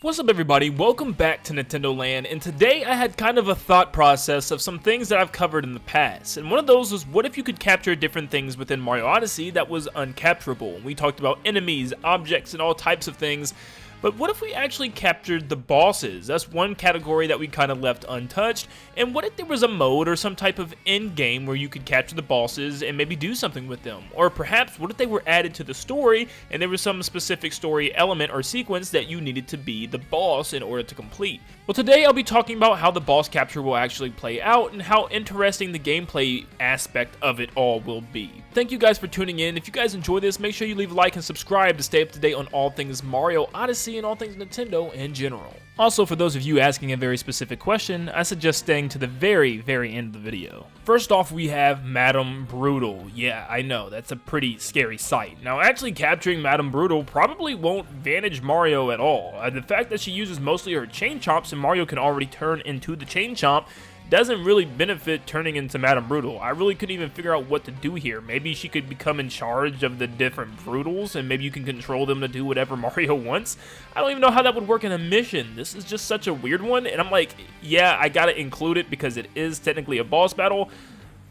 What's up everybody, welcome back to Nintendo Land, and today I had kind of a thought process of some things that I've covered in the past, and one of those was what if you could capture different things within Mario Odyssey that was uncapturable. We talked about enemies, objects, and all types of things, but what if we actually captured the bosses? That's one category that we kind of left untouched, and what if there was a mode or some type of end game where you could capture the bosses and maybe do something with them? Or perhaps what if they were added to the story and there was some specific story element or sequence that you needed to be the boss in order to complete? Well, today I'll be talking about how the boss capture will actually play out and how interesting the gameplay aspect of it all will be. Thank you guys for tuning in. If you guys enjoy this, make sure you leave a like and subscribe to stay up to date on all things Mario Odyssey and all things Nintendo in general. Also, for those of you asking a very specific question, I suggest staying to the very end of the video. First off, we have Madame Brutal. Yeah, I know, that's a pretty scary sight. Now, actually capturing Madame Brutal probably won't advantage Mario at all. The fact that she uses mostly her chain chomps and Mario can already turn into the chain chomp doesn't really benefit turning into Madame Brutal. I really couldn't even figure out what to do here. Maybe she could become in charge of the different Brutals, and maybe you can control them to do whatever Mario wants. I don't even know how that would work in a mission. This is just such a weird one, and I'm like, yeah, I gotta include it because it is technically a boss battle.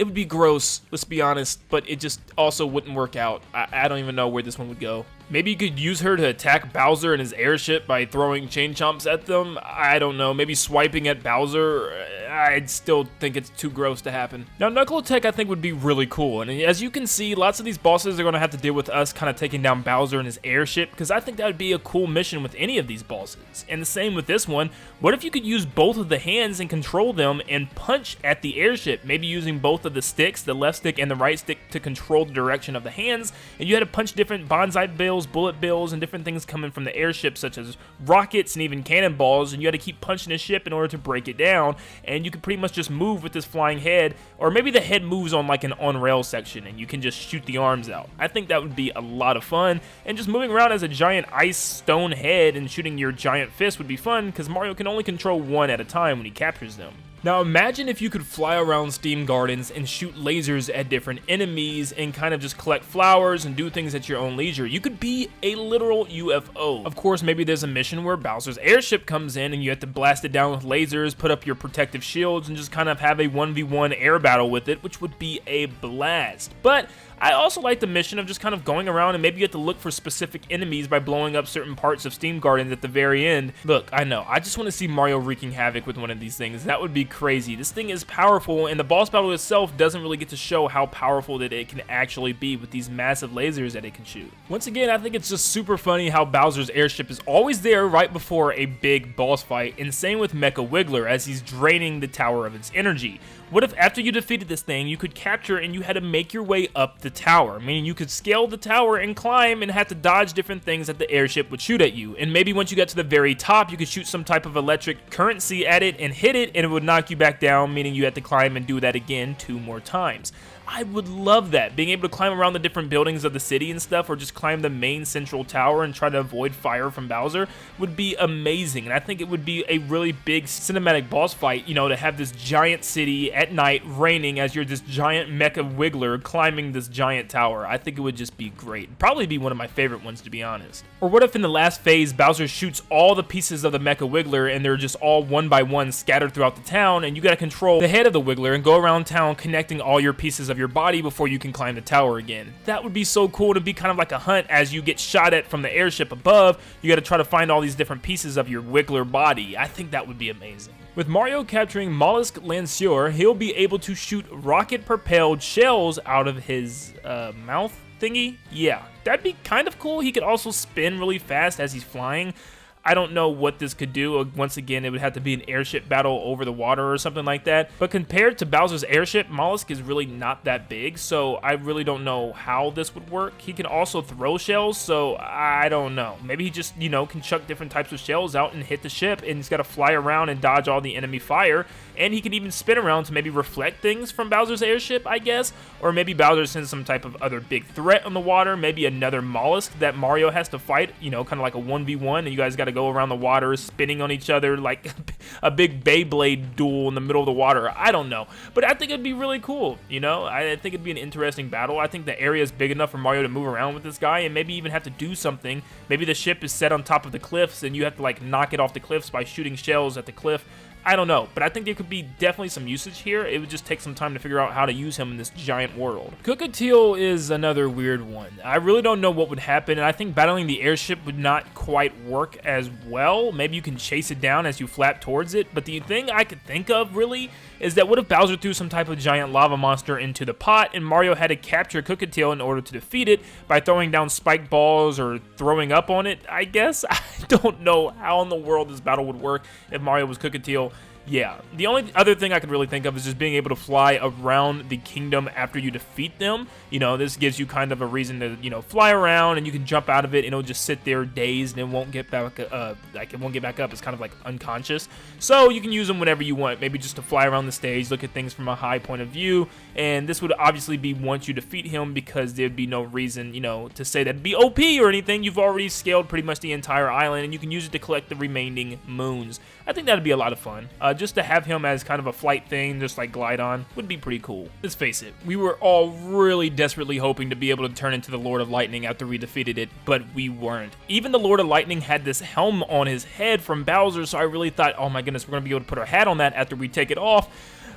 It would be gross, let's be honest, but it just also wouldn't work out. I don't even know where this one would go. Maybe you could use her to attack Bowser and his airship by throwing chain chomps at them. I don't know, maybe swiping at Bowser. I'd still think it's too gross to happen. Now, Knuckle Tech I think would be really cool, and as you can see, lots of these bosses are going to have to deal with us kind of taking down Bowser and his airship, because I think that would be a cool mission with any of these bosses. And the same with this one. What if you could use both of the hands and control them and punch at the airship, maybe using both of the sticks, the left stick and the right stick, to control the direction of the hands, and you had to punch different bonsai bills, bullet bills, and different things coming from the airship, such as rockets and even cannonballs, and you had to keep punching the ship in order to break it down, and you could pretty much just move with this flying head, or maybe the head moves on like an on-rail section, and you can just shoot the arms out. I think that would be a lot of fun, and just moving around as a giant ice stone head and shooting your giant fist would be fun, because Mario can only control one at a time when he captures them. Now imagine if you could fly around Steam Gardens and shoot lasers at different enemies and kind of just collect flowers and do things at your own leisure. You could be a literal UFO. Of course, maybe there's a mission where Bowser's airship comes in and you have to blast it down with lasers, put up your protective shields, and just kind of have a 1v1 air battle with it, which would be a blast. But I also like the mission of just kind of going around and maybe you have to look for specific enemies by blowing up certain parts of Steam Gardens at the very end. Look, I know, I just want to see Mario wreaking havoc with one of these things. That would be crazy. This thing is powerful, and the boss battle itself doesn't really get to show how powerful that it can actually be with these massive lasers that it can shoot. Once again, I think it's just super funny how Bowser's airship is always there right before a big boss fight, and same with Mecha Wiggler as he's draining the tower of its energy. What if after you defeated this thing, you could capture and you had to make your way up the tower, meaning you could scale the tower and climb and have to dodge different things that the airship would shoot at you. And maybe once you got to the very top, you could shoot some type of electric currency at it and hit it, and it would knock you back down, meaning you had to climb and do that again 2 more times. I would love that, being able to climb around the different buildings of the city and stuff, or just climb the main central tower and try to avoid fire from Bowser would be amazing. And I think it would be a really big cinematic boss fight, you know, to have this giant city at night raining as you're this giant Mecha Wiggler climbing this giant tower. I think it would just be great. It'd probably be one of my favorite ones, to be honest. Or what if in the last phase, Bowser shoots all the pieces of the Mecha Wiggler and they're just all one by one scattered throughout the town, and you gotta control the head of the Wiggler and go around town connecting all your pieces of your body before you can climb the tower again. That would be so cool to be kind of like a hunt as you get shot at from the airship above. You got to try to find all these different pieces of your Wiggler body. I think that would be amazing. With Mario capturing Mollusk Lancier, he'll be able to shoot rocket-propelled shells out of his mouth thingy. Yeah, that'd be kind of cool. He could also spin really fast as he's flying. I don't know what this could do. Once again, it would have to be an airship battle over the water or something like that. But compared to Bowser's airship, Mollusk is really not that big, so I really don't know how this would work. He can also throw shells, so I don't know. Maybe he just, you know, can chuck different types of shells out and hit the ship, and he's got to fly around and dodge all the enemy fire. And he can even spin around to maybe reflect things from Bowser's airship, I guess. Or maybe Bowser sends some type of other big threat on the water, maybe another mollusk that Mario has to fight, you know, kind of like a 1v1, and you guys got to go around the water, spinning on each other like a big Beyblade duel in the middle of the water. I don't know, but I think it'd be really cool, you know? I think it'd be an interesting battle. I think the area is big enough for Mario to move around with this guy and maybe even have to do something. Maybe the ship is set on top of the cliffs and you have to like knock it off the cliffs by shooting shells at the cliff. I don't know, but I think there could be definitely some usage here. It would just take some time to figure out how to use him in this giant world. Teal is another weird one. I really don't know what would happen, and I think battling the airship would not quite work as well. Maybe you can chase it down as you flap towards it, but the thing I could think of, really, is that what if Bowser threw some type of giant lava monster into the pot, and Mario had to capture Teal in order to defeat it by throwing down spike balls or throwing up on it, I guess? I don't know how in the world this battle would work if Mario was Teal. Yeah, the only other thing I could really think of is just being able to fly around the kingdom after you defeat them. You know, this gives you kind of a reason to, you know, fly around, and you can jump out of it and it'll just sit there dazed and it won't get back like it won't get back up. It's kind of like unconscious. So you can use them whenever you want, maybe just to fly around the stage, look at things from a high point of view, and this would obviously be once you defeat him, because there'd be no reason, you know, to say that'd be OP or anything. You've already scaled pretty much the entire island, and you can use it to collect the remaining moons. I think that'd be a lot of fun. Just to have him as kind of a flight thing, just like glide on, would be pretty cool. Let's face it, we were all really desperately hoping to be able to turn into the Lord of Lightning after we defeated it, but we weren't. Even the Lord of Lightning had this helm on his head from Bowser, so I really thought, oh my goodness, we're gonna be able to put our hat on that after we take it off.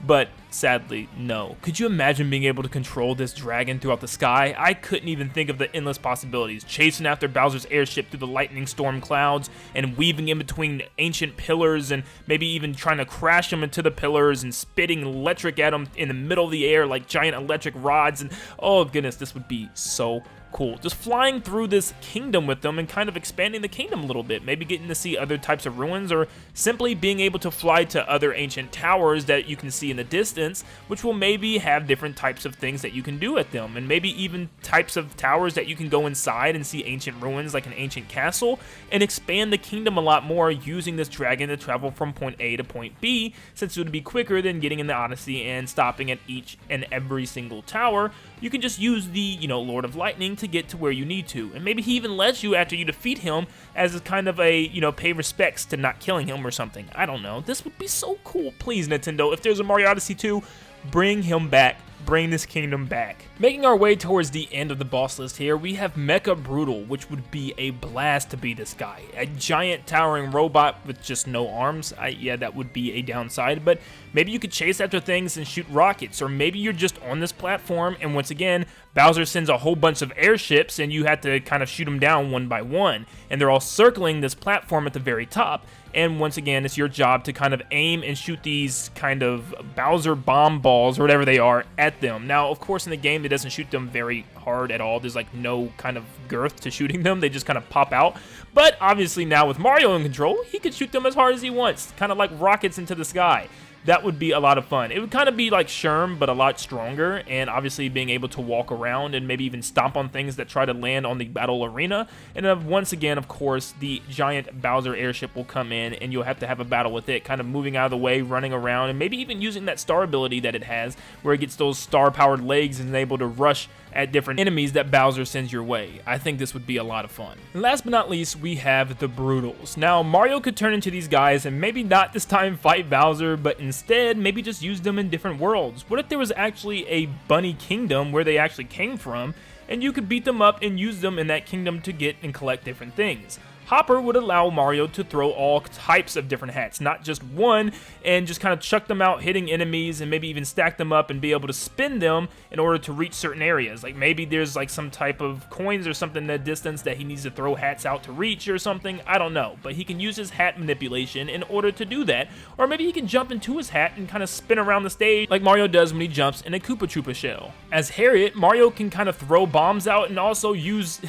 But sadly, no. Could you imagine being able to control this dragon throughout the sky? I couldn't even think of the endless possibilities. Chasing after Bowser's airship through the lightning storm clouds and weaving in between ancient pillars, and maybe even trying to crash them into the pillars and spitting electric at them in the middle of the air like giant electric rods. And oh goodness, this would be so cool. Just flying through this kingdom with them and kind of expanding the kingdom a little bit. Maybe getting to see other types of ruins, or simply being able to fly to other ancient towers that you can see in the distance, which will maybe have different types of things that you can do at them. And maybe even types of towers that you can go inside and see ancient ruins like an ancient castle, and expand the kingdom a lot more using this dragon to travel from point A to point B, since it would be quicker than getting in the Odyssey and stopping at each and every single tower. You can just use the, you know, Lord of Lightning to get to where you need to. And maybe he even lets you after you defeat him as a kind of a, you know, pay respects to not killing him or something. I don't know. This would be so cool. Please, Nintendo, if there's a Mario Odyssey 2, bring him back. Bring this kingdom back. Making our way towards the end of the boss list here, we have Mecha Brutal, which would be a blast to be this guy. A giant towering robot with just no arms. Yeah, that would be a downside, but maybe you could chase after things and shoot rockets, or maybe you're just on this platform and once again, Bowser sends a whole bunch of airships and you have to kind of shoot them down one by one, and they're all circling this platform at the very top. And once again, it's your job to kind of aim and shoot these kind of Bowser bomb balls, or whatever they are, at them. Now, of course, in the game, it doesn't shoot them very hard at all. There's like no kind of girth to shooting them. They just kind of pop out. But obviously now with Mario in control, he can shoot them as hard as he wants, kind of like rockets into the sky. That would be a lot of fun. It would kind of be like Sherm, but a lot stronger, and obviously being able to walk around and maybe even stomp on things that try to land on the battle arena. And then once again, of course, the giant Bowser airship will come in, and you'll have to have a battle with it, kind of moving out of the way, running around, and maybe even using that star ability that it has, where it gets those star-powered legs and is able to rush at different enemies that Bowser sends your way. I think this would be a lot of fun. And last but not least, we have the Brutals. Now, Mario could turn into these guys and maybe not this time fight Bowser, but instead maybe just use them in different worlds. What if there was actually a bunny kingdom where they actually came from, and you could beat them up and use them in that kingdom to get and collect different things? Hopper would allow Mario to throw all types of different hats, not just one, and just kind of chuck them out, hitting enemies, and maybe even stack them up and be able to spin them in order to reach certain areas. Like maybe there's like some type of coins or something in the distance that he needs to throw hats out to reach or something. I don't know, but he can use his hat manipulation in order to do that. Or maybe he can jump into his hat and kind of spin around the stage like Mario does when he jumps in a Koopa Troopa shell. As Harriet, Mario can kind of throw bombs out and also use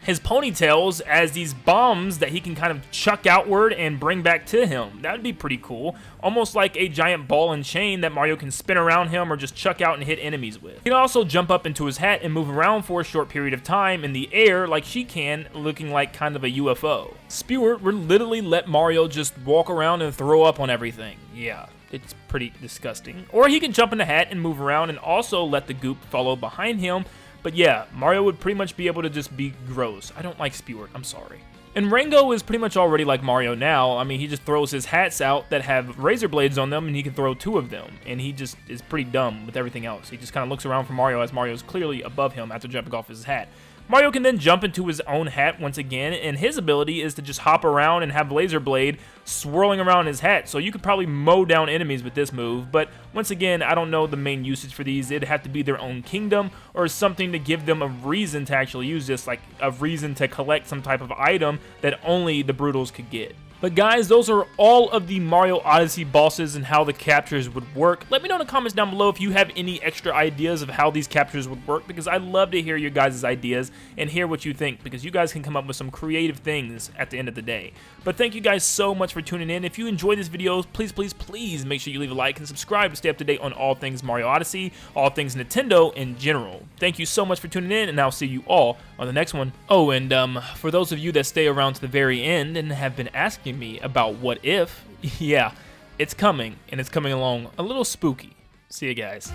his ponytails as these bombs that he can kind of chuck outward and bring back to him. That would be pretty cool. Almost like a giant ball and chain that Mario can spin around him or just chuck out and hit enemies with. He can also jump up into his hat and move around for a short period of time in the air like she can, looking like kind of a UFO. Spewart would literally let Mario just walk around and throw up on everything. Yeah, it's pretty disgusting. Or he can jump in the hat and move around and also let the goop follow behind him. But yeah, Mario would pretty much be able to just be gross. I don't like Spewart, I'm sorry. And Rango is pretty much already like Mario now. I mean, he just throws his hats out that have razor blades on them, and he can throw 2 of them. And he just is pretty dumb with everything else. He just kind of looks around for Mario as Mario's clearly above him after jumping off his hat. Mario can then jump into his own hat once again, and his ability is to just hop around and have Laser Blade swirling around his hat, so you could probably mow down enemies with this move, but once again, I don't know the main usage for these. It'd have to be their own kingdom, or something to give them a reason to actually use this, like a reason to collect some type of item that only the Brutals could get. But guys, those are all of the Mario Odyssey bosses and how the captures would work. Let me know in the comments down below if you have any extra ideas of how these captures would work, because I'd love to hear your guys' ideas and hear what you think, because you guys can come up with some creative things at the end of the day. But thank you guys so much for tuning in. If you enjoyed this video, please, please, please make sure you leave a like and subscribe to stay up to date on all things Mario Odyssey, all things Nintendo in general. Thank you so much for tuning in, and I'll see you all on the next one. Oh, and for those of you that stay around to the very end and have been asking me about what if, yeah, it's coming, and it's coming along a little spooky. See you guys.